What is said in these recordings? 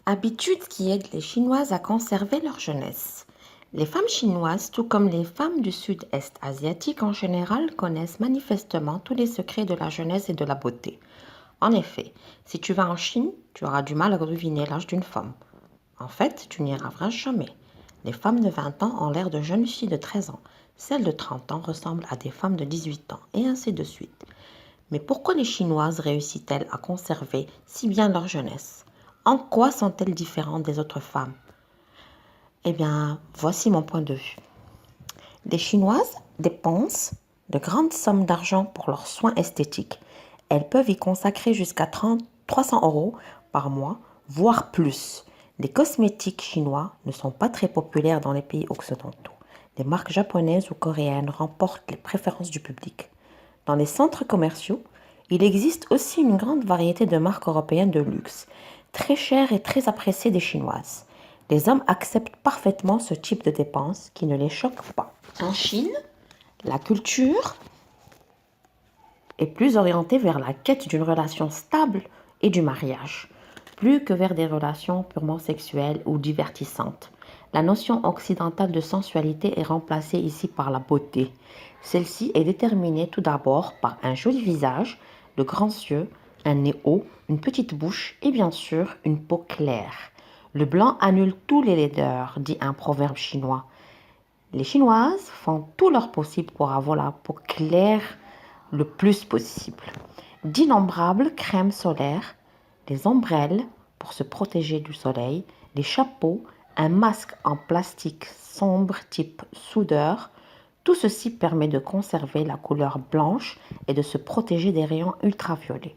Habitudes qui aident les Chinoises à conserver leur jeunesse. Les femmes chinoises, tout comme les femmes du sud-est asiatique en général, connaissent manifestement tous les secrets de la jeunesse et de la beauté. En effet, si tu vas en Chine, tu auras du mal à deviner l'âge d'une femme. En fait, tu n'y arriveras jamais. Les femmes de 20 ans ont l'air de jeunes filles de 13 ans. Celles de 30 ans ressemblent à des femmes de 18 ans, et ainsi de suite. Mais pourquoi les Chinoises réussissent-elles à conserver si bien leur jeunesse? En quoi sont-elles différentes des autres femmes? Eh bien, voici mon point de vue. Les Chinoises dépensent de grandes sommes d'argent pour leurs soins esthétiques. Elles peuvent y consacrer jusqu'à 300 euros par mois, voire plus. Les cosmétiques chinois ne sont pas très populaires dans les pays occidentaux. Les marques japonaises ou coréennes remportent les préférences du public. Dans les centres commerciaux, il existe aussi une grande variété de marques européennes de luxe, très chères et très appréciées des Chinoises. Les hommes acceptent parfaitement ce type de dépenses qui ne les choque pas. En Chine, la culture est plus orientée vers la quête d'une relation stable et du mariage, plus que vers des relations purement sexuelles ou divertissantes. La notion occidentale de sensualité est remplacée ici par la beauté. Celle-ci est déterminée tout d'abord par un joli visage, de grands yeux, un nez haut, une petite bouche et bien sûr une peau claire. Le blanc annule tous les laideurs, dit un proverbe chinois. Les Chinoises font tout leur possible pour avoir la peau claire le plus possible. D'innombrables crèmes solaires, des ombrelles pour se protéger du soleil, des chapeaux, un masque en plastique sombre type soudeur. Tout ceci permet de conserver la couleur blanche et de se protéger des rayons ultraviolets.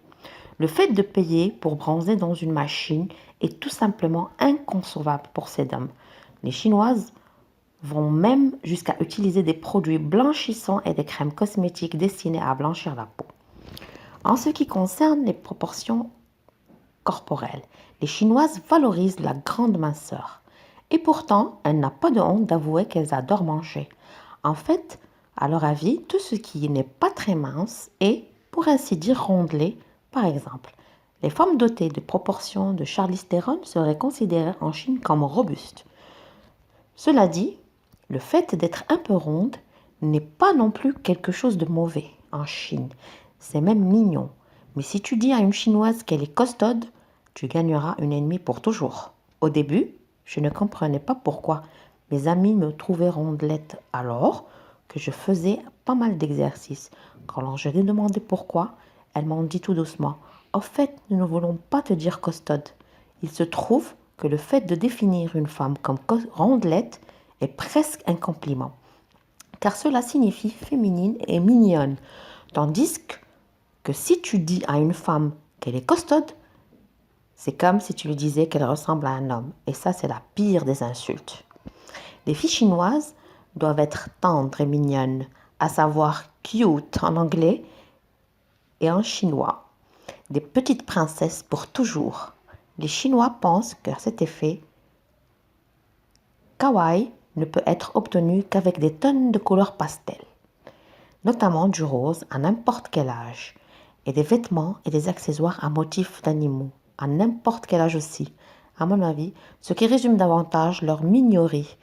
Le fait de payer pour bronzer dans une machine est tout simplement inconcevable pour ces dames. Les Chinoises vont même jusqu'à utiliser des produits blanchissants et des crèmes cosmétiques destinées à blanchir la peau. En ce qui concerne les proportions corporelles, les Chinoises valorisent la grande minceur. Et pourtant, elles n'ont pas de honte d'avouer qu'elles adorent manger. En fait, à leur avis, tout ce qui n'est pas très mince est, pour ainsi dire, rondelé. Par exemple, les femmes dotées de proportions de Charlize Theron seraient considérées en Chine comme robustes. Cela dit, le fait d'être un peu ronde n'est pas non plus quelque chose de mauvais en Chine. C'est même mignon. Mais si tu dis à une Chinoise qu'elle est costaude, tu gagneras une ennemie pour toujours. Au début, je ne comprenais pas pourquoi. Mes amis me trouvaient rondelette alors que je faisais pas mal d'exercices. Quand je leur ai demandé pourquoi, elles m'ont dit tout doucement: au fait, nous ne voulons pas te dire costaude. Il se trouve que le fait de définir une femme comme rondelette est presque un compliment, car cela signifie féminine et mignonne. Tandis que si tu dis à une femme qu'elle est costaude, c'est comme si tu lui disais qu'elle ressemble à un homme. Et ça, c'est la pire des insultes. Les filles chinoises doivent être tendres et mignonnes, à savoir cute en anglais et en chinois. Des petites princesses pour toujours. Les Chinois pensent qu'à cet effet, kawaii ne peut être obtenu qu'avec des tonnes de couleurs pastel, notamment du rose à n'importe quel âge, et des vêtements et des accessoires à motifs d'animaux, à n'importe quel âge aussi. À mon avis, ce qui résume davantage leur mignonnerie.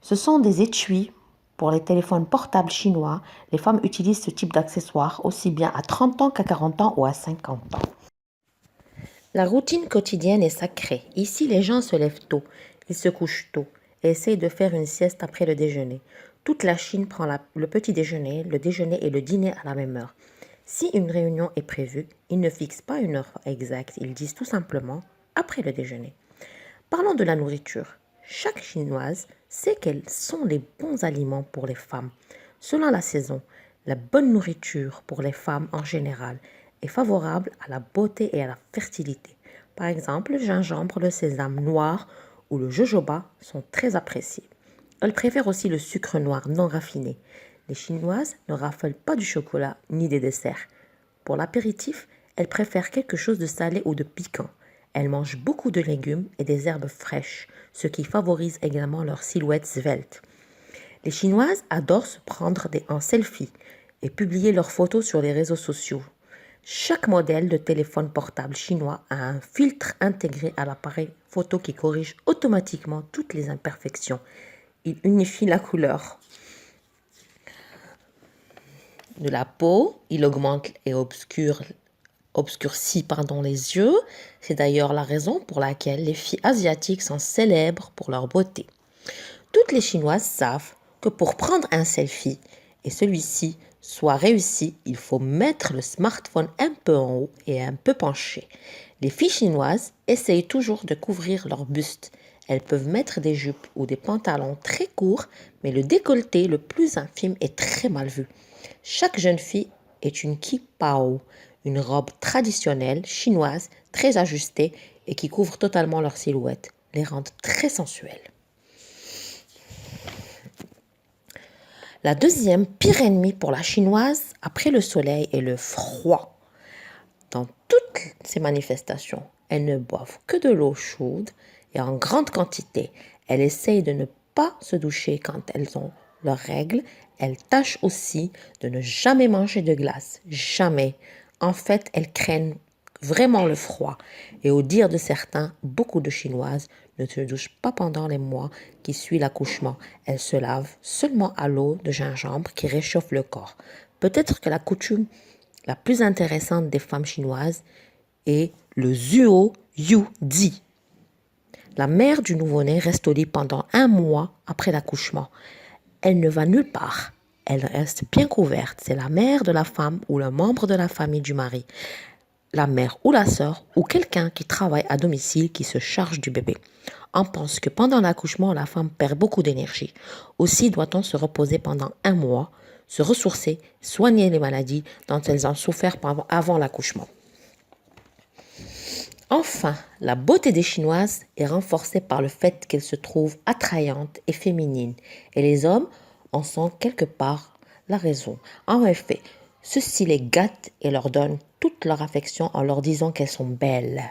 Ce sont des étuis pour les téléphones portables chinois. Les femmes utilisent ce type d'accessoires aussi bien à 30 ans qu'à 40 ans ou à 50 ans. La routine quotidienne est sacrée. Ici, les gens se lèvent tôt, ils se couchent tôt et essayent de faire une sieste après le déjeuner. Toute la Chine prend le petit déjeuner, le déjeuner et le dîner à la même heure. Si une réunion est prévue, ils ne fixent pas une heure exacte, ils disent tout simplement après le déjeuner. Parlons de la nourriture. Chaque Chinoise sait quels sont les bons aliments pour les femmes. Selon la saison, la bonne nourriture pour les femmes en général est favorable à la beauté et à la fertilité. Par exemple, le gingembre, le sésame noir ou le jojoba sont très appréciés. Elles préfèrent aussi le sucre noir non raffiné. Les Chinoises ne raffolent pas du chocolat ni des desserts. Pour l'apéritif, elles préfèrent quelque chose de salé ou de piquant. Elles mangent beaucoup de légumes et des herbes fraîches, ce qui favorise également leur silhouette svelte. Les Chinoises adorent se prendre en selfie et publier leurs photos sur les réseaux sociaux. Chaque modèle de téléphone portable chinois a un filtre intégré à l'appareil photo qui corrige automatiquement toutes les imperfections. Il unifie la couleur de la peau, il augmente et obscurcit les yeux. C'est d'ailleurs la raison pour laquelle les filles asiatiques sont célèbres pour leur beauté. Toutes les Chinoises savent que pour prendre un selfie et celui-ci soit réussi, il faut mettre le smartphone un peu en haut et un peu penché. Les filles chinoises essayent toujours de couvrir leur buste. Elles peuvent mettre des jupes ou des pantalons très courts, mais le décolleté le plus infime est très mal vu. Chaque jeune fille est une qipao, une robe traditionnelle chinoise très ajustée et qui couvre totalement leur silhouette, les rend très sensuelles. La deuxième pire ennemie pour la chinoise après le soleil est le froid. Dans toutes ces manifestations, elles ne boivent que de l'eau chaude et en grande quantité. Elles essayent de ne pas se doucher quand elles ont leurs règles. Elles tâchent aussi de ne jamais manger de glace. Jamais. En fait, elles craignent vraiment le froid. Et au dire de certains, beaucoup de Chinoises ne se douchent pas pendant les mois qui suivent l'accouchement. Elles se lavent seulement à l'eau de gingembre qui réchauffe le corps. Peut-être que la coutume la plus intéressante des femmes chinoises est le Zuo Yu Di. La mère du nouveau-né reste au lit pendant 1 mois après l'accouchement. Elle ne va nulle part. Elle reste bien couverte. C'est la mère de la femme ou le membre de la famille du mari, la mère ou la sœur ou quelqu'un qui travaille à domicile qui se charge du bébé. On pense que pendant l'accouchement, la femme perd beaucoup d'énergie. Aussi doit-on se reposer pendant 1 mois, se ressourcer, soigner les maladies dont elles ont souffert avant l'accouchement. Enfin, la beauté des Chinoises est renforcée par le fait qu'elles se trouvent attrayantes et féminines. Et les hommes en sont quelque part la raison. En effet, ceux-ci les gâtent et leur donnent toute leur affection en leur disant qu'elles sont belles.